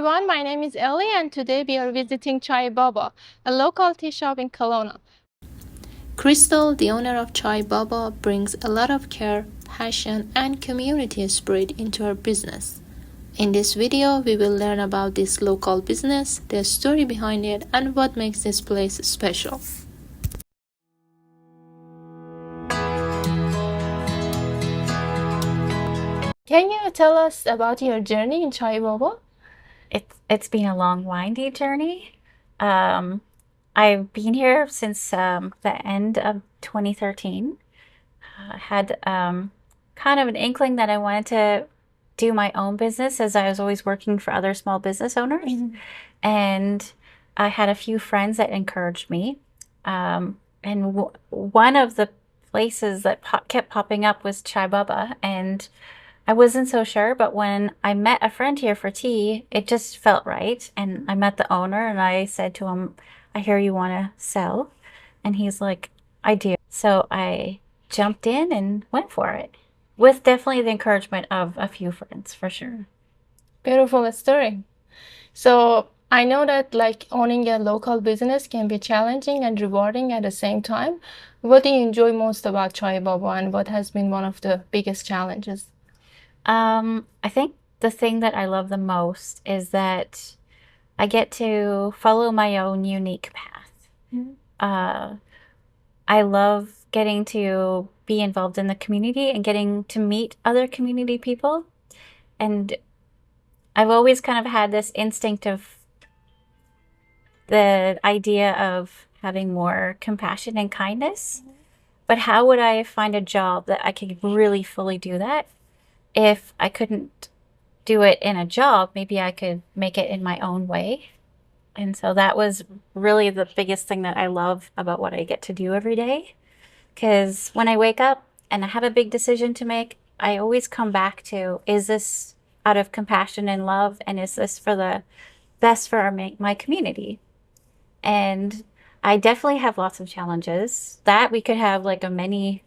everyone, my name is Ellie and today we are visiting Chaibaba, a local tea shop in Kelowna. Crystal, the owner of Chaibaba, brings a lot of care, passion and community spirit into her business. In this video, we will learn about this local business, the story behind it and what makes this place special. Can you tell us about your journey in Chaibaba? It's been a long, windy journey. I've been here since the end of 2013. I had kind of an inkling that I wanted to do my own business, as I was always working for other small business owners. And I had a few friends that encouraged me. And one of the places that kept popping up was Chaibaba, and I wasn't so sure, but when I met a friend here for tea, it just felt right. And I met the owner and I said to him, I hear you want to sell. And he's like, I do. So I jumped in and went for it, with definitely the encouragement of a few friends, for sure. Beautiful story. So I know that owning a local business can be challenging and rewarding at the same time. What do you enjoy most about Chaibaba and what has been one of the biggest challenges? I think the thing that I love the most is that I get to follow my own unique path. I love getting to be involved in the community and getting to meet other community people. And I've always kind of had this instinct of the idea of having more compassion and kindness. But how would I find a job that I could really fully do that? If I couldn't do it in a job, maybe I could make it in my own way. And so that was really the biggest thing that I love about what I get to do every day. Because when I wake up and I have a big decision to make, I always come back to, is this out of compassion and love? And is this for the best for my community? And I definitely have lots of challenges that we could have like a many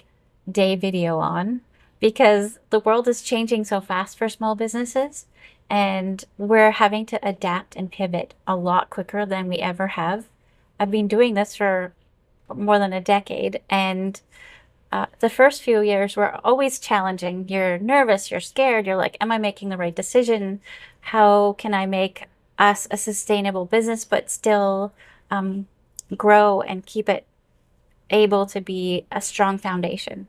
day video on, because the world is changing so fast for small businesses and we're having to adapt and pivot a lot quicker than we ever have. I've been doing this for more than a decade, and the first few years were always challenging. You're nervous, you're scared, you're like, am I making the right decision? How can I make us a sustainable business but still grow and keep it able to be a strong foundation?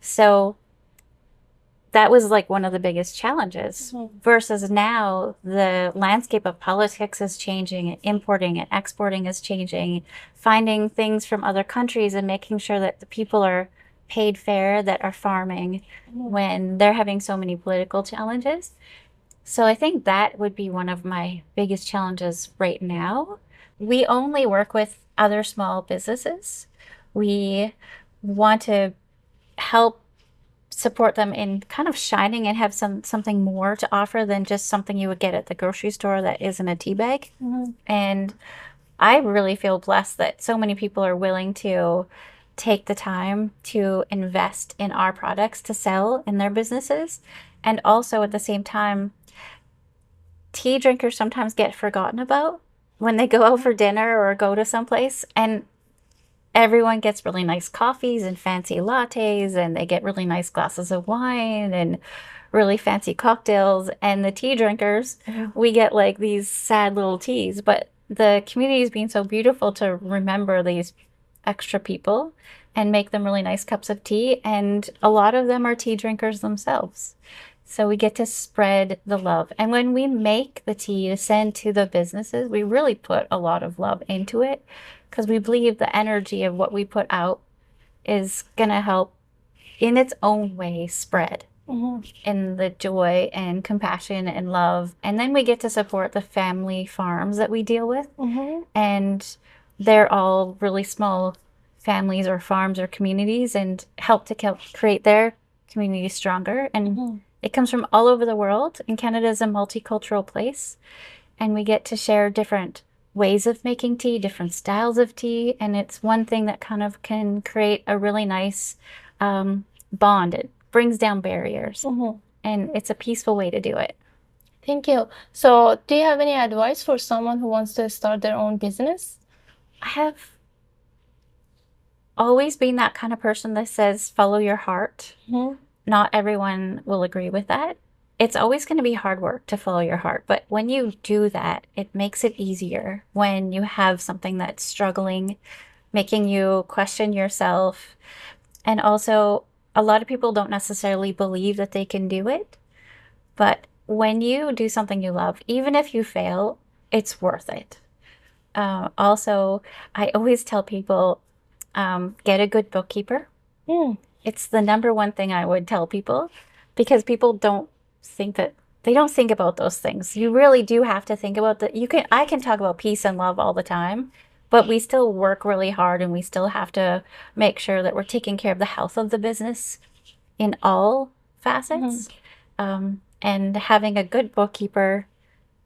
So that was like one of the biggest challenges. Versus now, the landscape of politics is changing, importing and exporting is changing, finding things from other countries and making sure that the people are paid fair that are farming when they're having so many political challenges. So I think that would be one of my biggest challenges right now. We only work with other small businesses. We want to help support them in kind of shining and have something more to offer than just something you would get at the grocery store that isn't a tea bag. And I really feel blessed that so many people are willing to take the time to invest in our products to sell in their businesses. And also at the same time, tea drinkers sometimes get forgotten about when they go out for dinner or go to someplace, and everyone gets really nice coffees and fancy lattes, and they get really nice glasses of wine and really fancy cocktails. And the tea drinkers, we get like these sad little teas. But the community is being so beautiful to remember these extra people and make them really nice cups of tea. And a lot of them are tea drinkers themselves. So we get to spread the love. And when we make the tea to send to the businesses, we really put a lot of love into it, because we believe the energy of what we put out is going to help in its own way spread in the joy and compassion and love. And then we get to support the family farms that we deal with. And they're all really small families or farms or communities, and help to create their community stronger. And it comes from all over the world, and Canada is a multicultural place, and we get to share different ways of making tea, different styles of tea, and it's one thing that kind of can create a really nice bond. It brings down barriers, and it's a peaceful way to do it. Thank you. So, do you have any advice for someone who wants to start their own business? I have always been that kind of person that says follow your heart. Mm-hmm. Not everyone will agree with that. It's always going to be hard work to follow your heart, but when you do that, it makes it easier when you have something that's struggling, making you question yourself. And also, a lot of people don't necessarily believe that they can do it, but when you do something you love, even if you fail, it's worth it. Also, I always tell people get a good bookkeeper. Mm. It's the number one thing I would tell people because people don't think that they don't think about those things. You really do have to think about that. I can talk about peace and love all the time, but we still work really hard and we still have to make sure that we're taking care of the health of the business in all facets. And having a good bookkeeper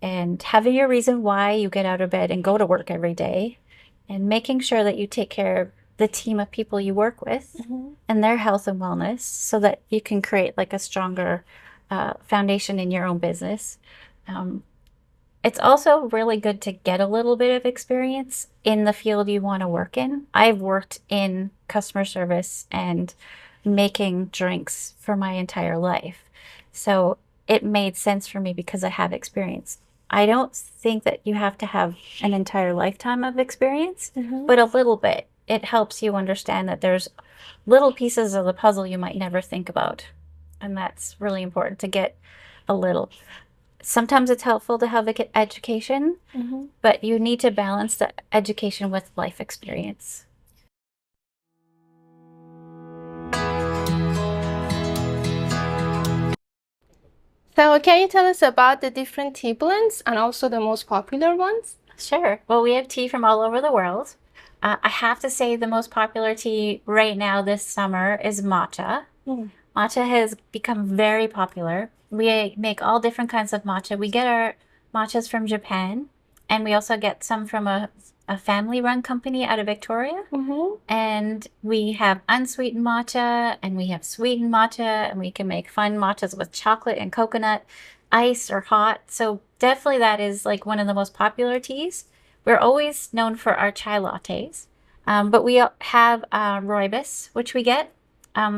and having your reason why you get out of bed and go to work every day and making sure that you take care of the team of people you work with and their health and wellness so that you can create like a stronger foundation in your own business. It's also really good to get a little bit of experience in the field you want to work in. I've worked in customer service and making drinks for my entire life. So it made sense for me because I have experience. I don't think that you have to have an entire lifetime of experience, but a little bit. It helps you understand that there's little pieces of the puzzle you might never think about. And that's really important to get a little. Sometimes it's helpful to have education, but you need to balance the education with life experience. So, can you tell us about the different tea blends and also the most popular ones? Sure. Well, we have tea from all over the world. I have to say the most popular tea right now this summer is matcha. Matcha has become very popular. We make all different kinds of matcha. We get our matchas from Japan, and we also get some from a family-run company out of Victoria. And we have unsweetened matcha, and we have sweetened matcha, and we can make fun matchas with chocolate and coconut, ice or hot. So definitely that is like one of the most popular teas. We're always known for our chai lattes, but we have rooibos, which we get.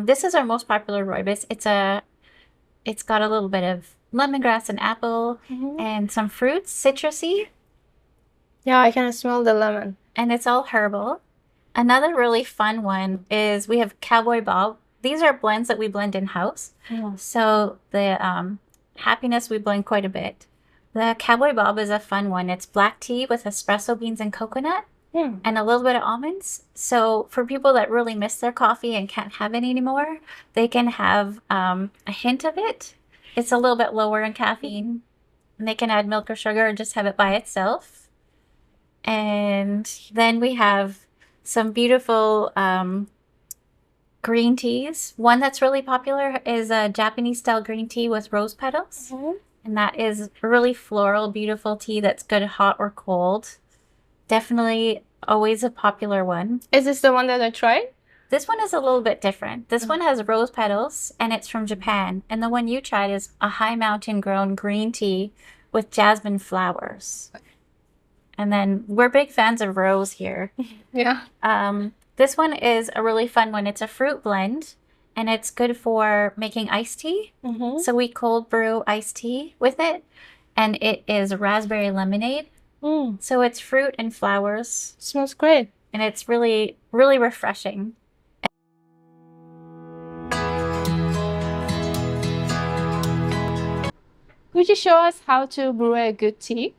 This is our most popular rooibos. It's got a little bit of lemongrass and apple and some fruits, citrusy. Yeah, I can smell the lemon. And it's all herbal. Another really fun one is we have Cowboy Bob. These are blends that we blend in-house. So the happiness we blend quite a bit. The Cowboy Bob is a fun one. It's black tea with espresso beans and coconut and a little bit of almonds. So for people that really miss their coffee and can't have it anymore, they can have a hint of it. It's a little bit lower in caffeine. And they can add milk or sugar and just have it by itself. And then we have some beautiful green teas. One that's really popular is a Japanese style green tea with rose petals. And that is a really floral, beautiful tea that's good hot or cold. Definitely always a popular one. Is this the one that I tried? This one is a little bit different. This one has rose petals and it's from Japan. And the one you tried is a high mountain grown green tea with jasmine flowers. And then we're big fans of rose here. Yeah. This one is a really fun one. It's a fruit blend and it's good for making iced tea. So we cold brew iced tea with it. And it is raspberry lemonade. So it's fruit and flowers. Smells great. And it's really, really refreshing. Could you show us how to brew a good tea?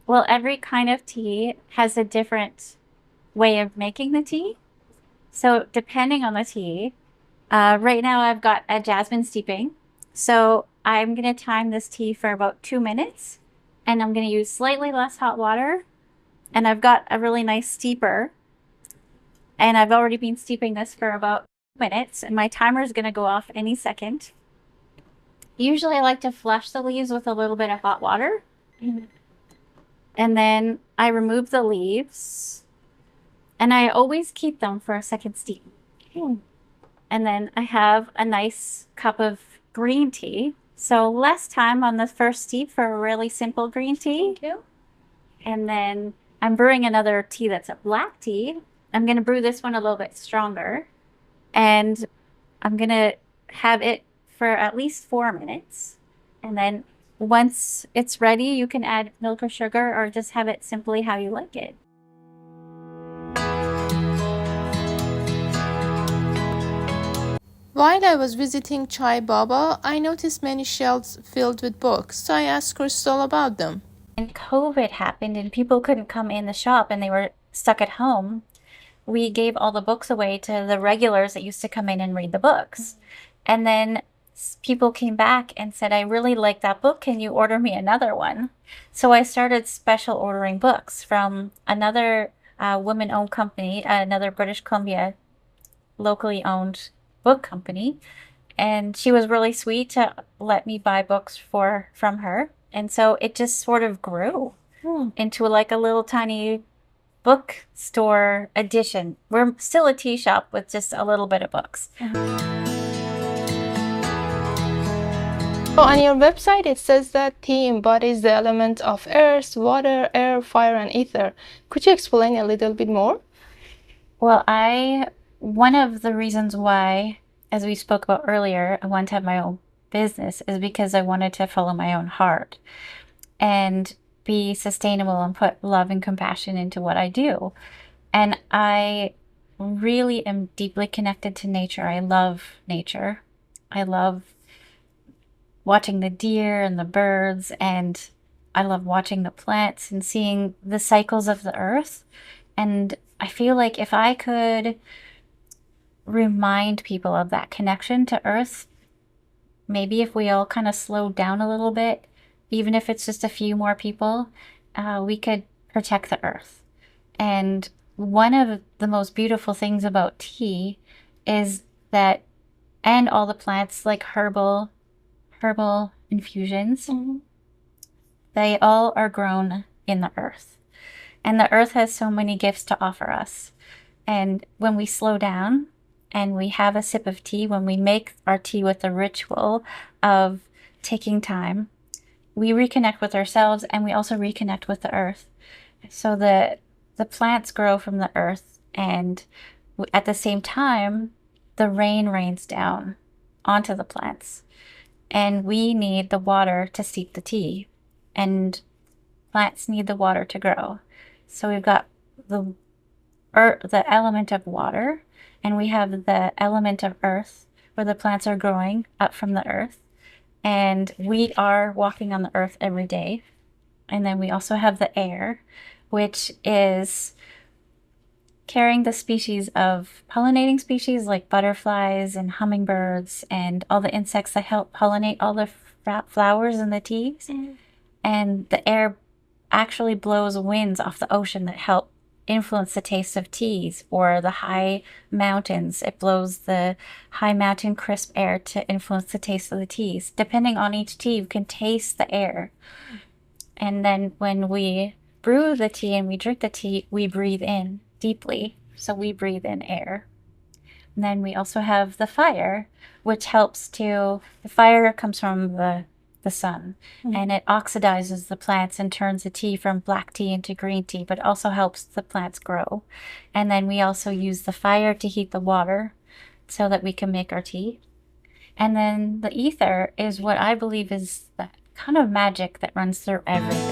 Well, every kind of tea has a different way of making the tea. So depending on the tea, right now I've got a jasmine steeping. So I'm going to time this tea for about 2 minutes. And I'm going to use slightly less hot water. And I've got a really nice steeper. And I've already been steeping this for about 2 minutes. And my timer is going to go off any second. Usually I like to flush the leaves with a little bit of hot water. And then I remove the leaves. And I always keep them for a second steep. And then I have a nice cup of green tea. So less time on the first steep for a really simple green tea. Thank you. And then I'm brewing another tea that's a black tea. I'm going to brew this one a little bit stronger. And I'm going to have it for at least 4 minutes. And then once it's ready, you can add milk or sugar or just have it simply how you like it. While I was visiting Chaibaba, I noticed many shelves filled with books, so I asked Crystal about them. And COVID happened and people couldn't come in the shop and they were stuck at home. We gave all the books away to the regulars that used to come in and read the books. And then people came back and said, I really like that book. Can you order me another one? So I started special ordering books from another woman-owned company, another British Columbia locally owned book company. And she was really sweet to let me buy books from her. And so it just sort of grew into like a little tiny bookstore edition. We're still a tea shop with just a little bit of books. So on your website, it says that tea embodies the element of earth, water, air, fire, and ether. Could you explain a little bit more? Well, one of the reasons why, as we spoke about earlier, I wanted to have my own business is because I wanted to follow my own heart and be sustainable and put love and compassion into what I do. And I really am deeply connected to nature. I love nature. I love watching the deer and the birds, and I love watching the plants and seeing the cycles of the earth. And I feel like if I could remind people of that connection to earth, maybe if we all kind of slowed down a little bit, even if it's just a few more people, we could protect the earth. And one of the most beautiful things about tea is that, and all the plants like herbal infusions, they all are grown in the earth. And the earth has so many gifts to offer us. And when we slow down and we have a sip of tea, when we make our tea with the ritual of taking time, we reconnect with ourselves and we also reconnect with the earth. So the plants grow from the earth, and at the same time, the rain rains down onto the plants. And we need the water to steep the tea, and plants need the water to grow. So we've got the element of water, and we have the element of earth where the plants are growing up from the earth. And we are walking on the earth every day. And then we also have the air, which is carrying the species of pollinating species like butterflies and hummingbirds and all the insects that help pollinate all the flowers in the teas. And the air actually blows winds off the ocean that help influence the taste of teas, or the high mountains. It blows the high mountain crisp air to influence the taste of the teas. Depending on each tea, you can taste the air. And then when we brew the tea and we drink the tea, we breathe in deeply. So we breathe in air. And then we also have the fire, which helps the fire comes from the sun, and it oxidizes the plants and turns the tea from black tea into green tea, but also helps the plants grow. And then we also use the fire to heat the water so that we can make our tea. And then the ether is what I believe is that kind of magic that runs through everything.